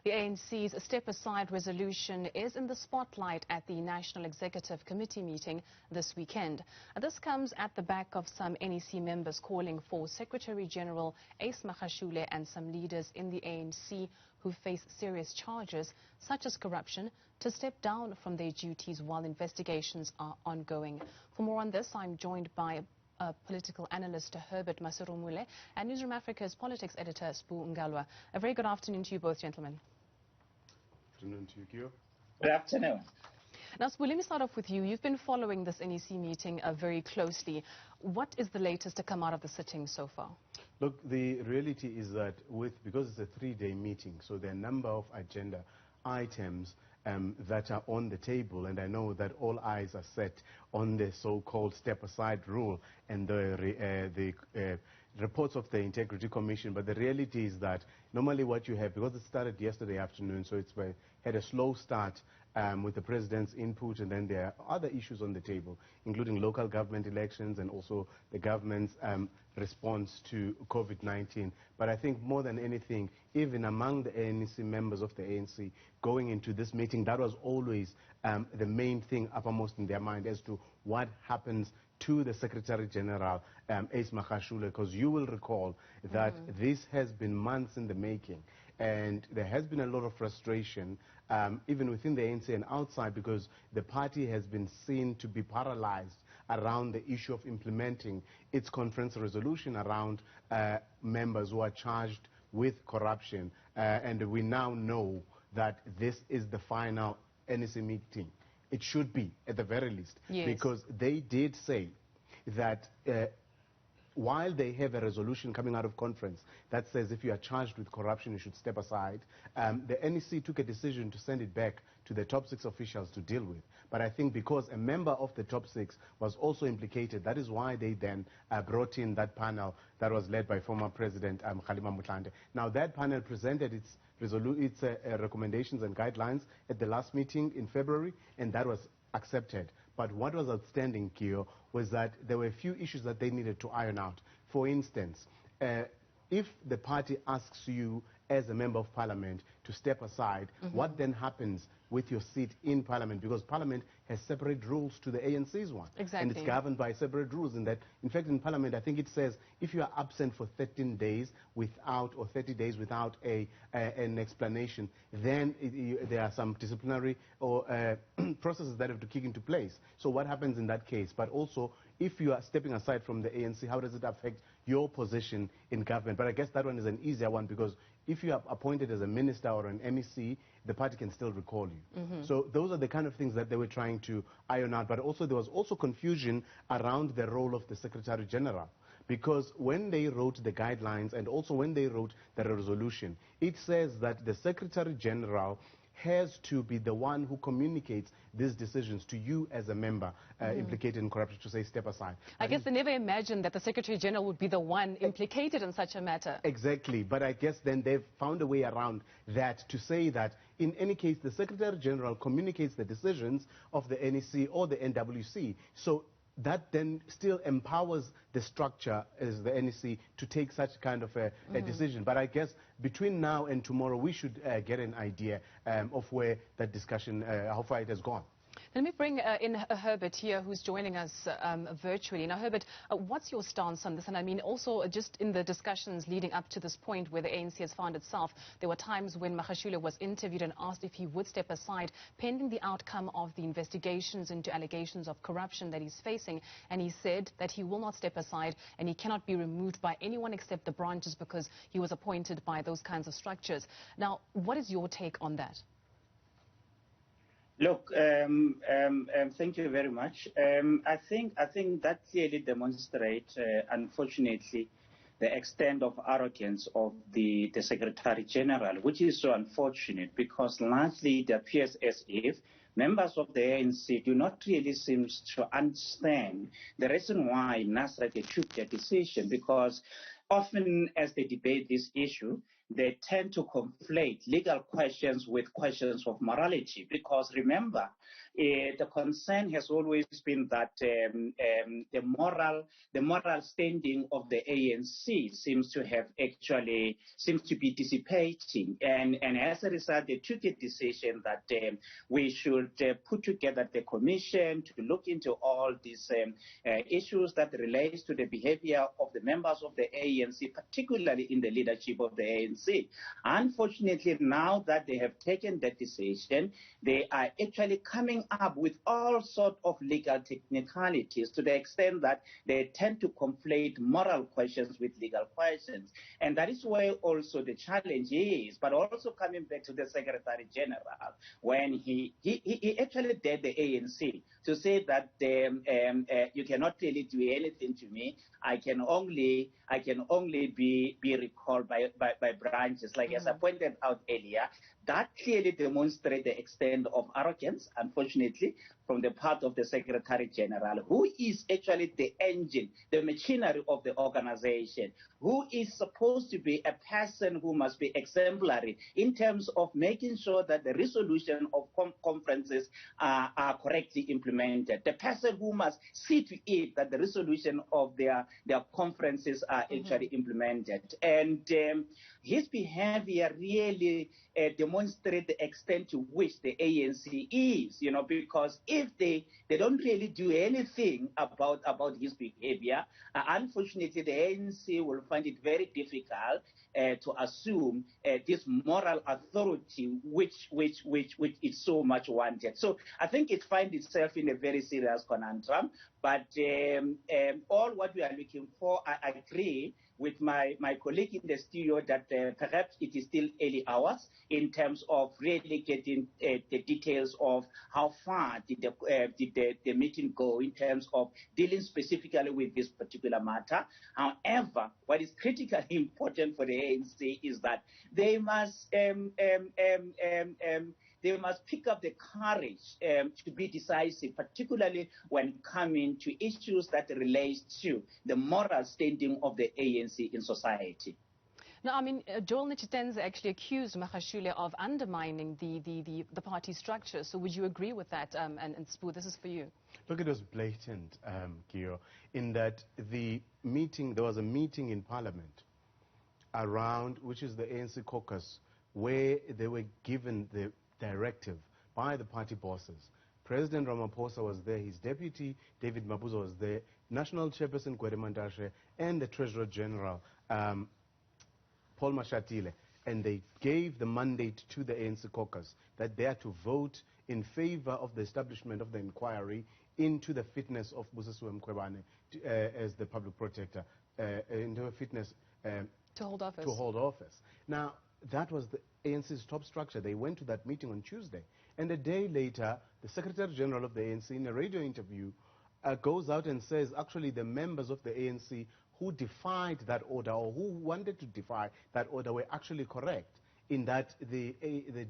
The ANC's step-aside resolution is in the spotlight at the National Executive Committee meeting this weekend. This comes at the back of some NEC members calling for Secretary-General Ace Magashule and some leaders in the ANC who face serious charges, such as corruption, to step down from their duties while investigations are ongoing. For more on this, I'm joined by political analyst Herbert Maserumule and Newzroom Afrika's politics editor Sbu Ngalwa. A very good afternoon to you both, gentlemen. Good afternoon to you, Kyo. Good afternoon. Now, Sbu, let me start off with you. You've been following this NEC meeting very closely. What is the latest to come out of the sitting so far? Look, the reality is that because it's a three-day meeting, so there are a number of agenda items that are on the table, and I know that all eyes are set on the so-called step-aside rule and the reports of the Integrity Commission. But the reality is that normally what you have, because it started yesterday afternoon, so it's had a slow start with the president's input, and then there are other issues on the table, including local government elections and also the government's response to COVID-19. But I think more than anything, even among the ANC members of the ANC going into this meeting, that was always the main thing uppermost in their mind as to what happens to the Secretary General, Ace Magashule, because you will recall that this has been months in the making, and there has been a lot of frustration, even within the ANC and outside, because the party has been seen to be paralyzed around the issue of implementing its conference resolution around members who are charged with corruption. And we now know that this is the final NEC meeting. It should be, at the very least, yes, because they did say that while they have a resolution coming out of conference that says if you are charged with corruption, you should step aside, the NEC took a decision to send it back to the top 6 officials to deal with. But I think because a member of the top 6 was also implicated, that is why they then brought in that panel that was led by former President Kgalema Motlanthe. Now, that panel presented its recommendations and guidelines at the last meeting in February, and that was accepted. But what was outstanding, Kyo, was that there were a few issues that they needed to iron out. For instance, if the party asks you as a member of parliament to step aside, what then happens with your seat in parliament? Because parliament has separate rules to the ANC's one. Exactly. And it's governed by separate rules. In that, in fact, in parliament, I think it says if you are absent for 13 days without, or 30 days without an explanation, then there are some disciplinary or processes that have to kick into place. So what happens in that case? But also, if you are stepping aside from the ANC, how does it affect your position in government? But I guess that one is an easier one, because if you are appointed as a minister or an MEC, the party can still recall you. So those are the kind of things that they were trying to iron out. But also there was also confusion around the role of the Secretary General, because when they wrote the guidelines and also when they wrote the resolution, it says that the Secretary General has to be the one who communicates these decisions to you as a member implicated in corruption, to say step aside. I guess they never imagined that the Secretary General would be the one implicated in such a matter. Exactly, but I guess then they've found a way around that to say that in any case the Secretary General communicates the decisions of the NEC or the NWC. So that then still empowers the structure as the NEC to take such kind of a decision. But I guess between now and tomorrow we should get an idea of where that discussion, how far it has gone. Let me bring in Herbert here, who's joining us virtually. Now, Herbert, what's your stance on this? And I mean, also just in the discussions leading up to this point where the ANC has found itself, there were times when Mahashule was interviewed and asked if he would step aside pending the outcome of the investigations into allegations of corruption that he's facing. And he said that he will not step aside and he cannot be removed by anyone except the branches because he was appointed by those kinds of structures. Now, what is your take on that? Look, thank you very much. I think that clearly demonstrates, unfortunately, the extent of arrogance of the Secretary General, which is so unfortunate, because largely it appears as if members of the ANC do not really seem to understand the reason why Nasrec took their decision, because often as they debate this issue, they tend to conflate legal questions with questions of morality. Because remember, the concern has always been that the moral standing of the ANC seems to be dissipating, and as a result, they took a decision that we should put together the commission to look into all these issues that relates to the behavior of the members of the ANC, particularly in the leadership of the ANC. Unfortunately, now that they have taken that decision, they are actually coming up with all sorts of legal technicalities, to the extent that they tend to conflate moral questions with legal questions. And that is where also the challenge is. But also coming back to the Secretary General, when he actually dared the ANC to say that you cannot really do anything to me. I can only be recalled by branches, like as I pointed out earlier. That clearly demonstrates the extent of arrogance, unfortunately, from the part of the Secretary General, who is actually the engine, the machinery of the organization, who is supposed to be a person who must be exemplary in terms of making sure that the resolution of conferences are correctly implemented. The person who must see to it that the resolution of their conferences are actually implemented. And his behavior really demonstrates the extent to which the ANC is, because if they don't really do anything about his behavior, unfortunately, the ANC will find it very difficult to assume this moral authority which is so much wanted. So I think it finds itself in a very serious conundrum. But all what we are looking for, I agree with my colleague in the studio that perhaps it is still early hours in terms of really getting the details of how far did the meeting go in terms of dealing specifically with this particular matter. However, what is critically important for the ANC is that they must pick up the courage to be decisive, particularly when coming to issues that relate to the moral standing of the ANC in society. No, I mean, Joel Nchitenze actually accused Mahashule of undermining the party structure. So would you agree with that? And Sbu, this is for you. Look, it was blatant, Kiyo, in that there was a meeting in Parliament around, which is the ANC caucus, where they were given the directive by the party bosses. President Ramaphosa was there, his deputy David Mabuza was there, National Chairperson Gwede Mantashe, and the Treasurer General Paul Mashatile, and they gave the mandate to the ANC caucus that they are to vote in favor of the establishment of the inquiry into the fitness of Busisiwe Mkhwebane as the public protector, into a fitness to hold office. Now, that was the ANC's top structure. They went to that meeting on Tuesday. And a day later, the Secretary General of the ANC, in a radio interview, goes out and says, actually, the members of the ANC who defied that order, or who wanted to defy that order, were actually correct in that the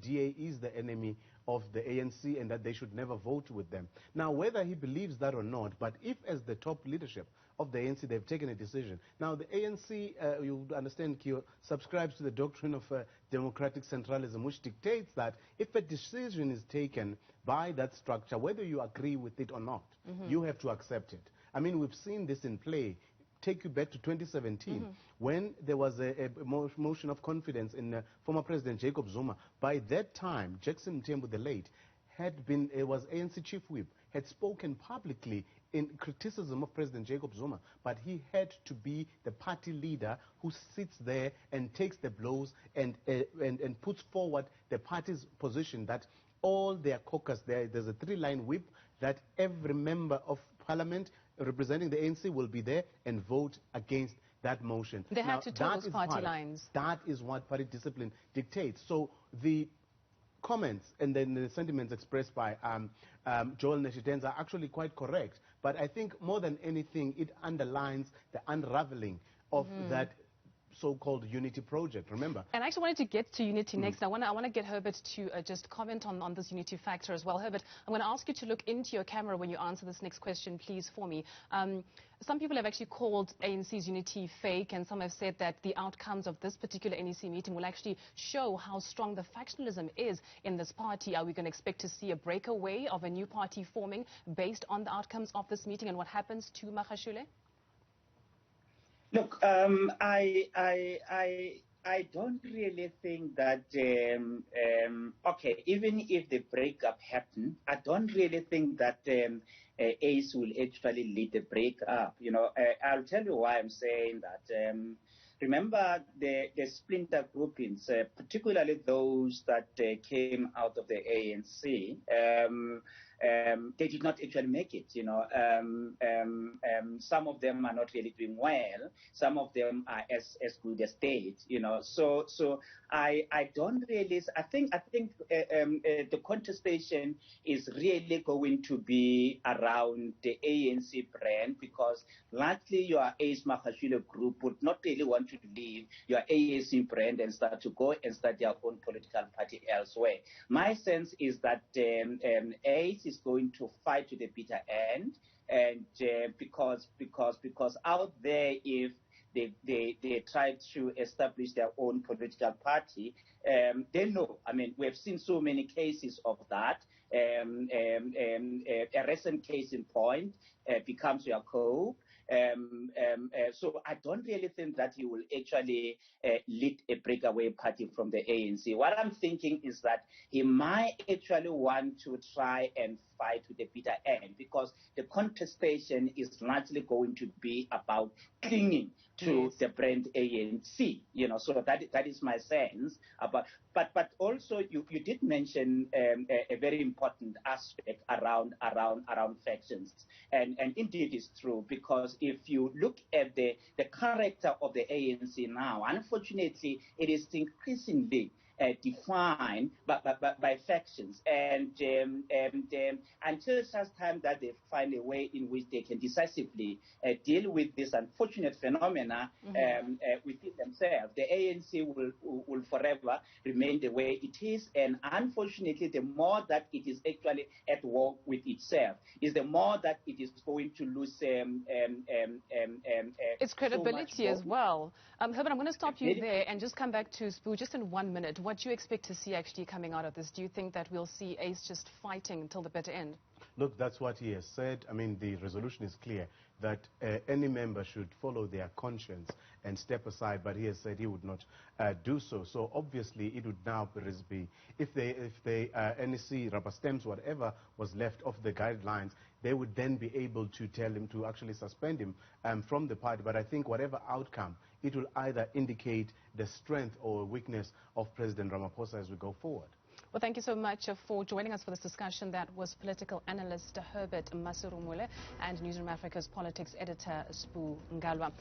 DA is the enemy of the ANC and that they should never vote with them. Now, whether he believes that or not, but if as the top leadership of the ANC they've taken a decision. Now, the ANC, you understand, Kyo, subscribes to the doctrine of democratic centralism, which dictates that if a decision is taken by that structure, whether you agree with it or not, you have to accept it. I mean, we've seen this in play. Take you back to 2017, when there was a motion of confidence in former President Jacob Zuma. By that time, Jackson Mthembu, the late, was ANC chief whip, had spoken publicly in criticism of President Jacob Zuma, but he had to be the party leader who sits there and takes the blows and puts forward the party's position that all their caucus, there's a three-line whip that every member of parliament representing the ANC will be there and vote against that motion. They had to toe those party lines. That is what party discipline dictates. So the comments and then the sentiments expressed by Joel Nchitenze are actually quite correct. But I think more than anything, it underlines the unraveling of that so-called unity project, remember? And I actually wanted to get to unity next. I want to get Herbert to just comment on this unity factor as well. Herbert, I'm going to ask you to look into your camera when you answer this next question, please, for me. Some people have actually called ANC's unity fake, and some have said that the outcomes of this particular NEC meeting will actually show how strong the factionalism is in this party. Are we going to expect to see a breakaway of a new party forming based on the outcomes of this meeting and what happens to Mahashule? Look, I don't really think that, okay, even if the breakup happened, I don't really think that Ace will actually lead the breakup. You know, I'll tell you why I'm saying that. Remember the splinter groupings, particularly those that came out of the ANC, they did not actually make it. You know, some of them are not really doing well. Some of them are as good as state. You know, so I don't really. I think the contestation is really going to be around the ANC brand, because largely your Ace Magashule group would not really want to leave your ANC brand and start to go and start their own political party elsewhere. My sense is that Ace is going to fight to the bitter end, and because out there, if they try to establish their own political party, they know. I mean, we have seen so many cases of that. A recent case in point becomes your co. So I don't really think that he will actually lead a breakaway party from the ANC. What I'm thinking is that he might actually want to try and fight to the bitter end, because the contestation is largely going to be about clinging to the brand ANC. You know, so that is my sense. But also you did mention a very important aspect around factions, and indeed it's true, because if you look at the character of the ANC now, unfortunately, it is increasingly defined by factions, and until such time that they find a way in which they can decisively deal with this unfortunate phenomena within themselves, the ANC will forever remain the way it is. And unfortunately, the more that it is actually at war with itself, is the more that it is going to lose its credibility as well. Herbert, I'm going to stop you there and just come back to Sbu just in 1 minute. What do you expect to see actually coming out of this? Do you think that we'll see Ace just fighting until the bitter end? Look, that's what he has said. I mean, the resolution is clear that any member should follow their conscience and step aside, but he has said he would not do so. So obviously it would now be, if the NEC rubber stamps whatever was left of the guidelines, they would then be able to tell him to actually suspend him from the party. But I think whatever outcome, it will either indicate the strength or weakness of President Ramaphosa as we go forward. Well, thank you so much for joining us for this discussion. That was political analyst Herbert Maserumule and Newzroom Africa's politics editor Sbu Ngalwa.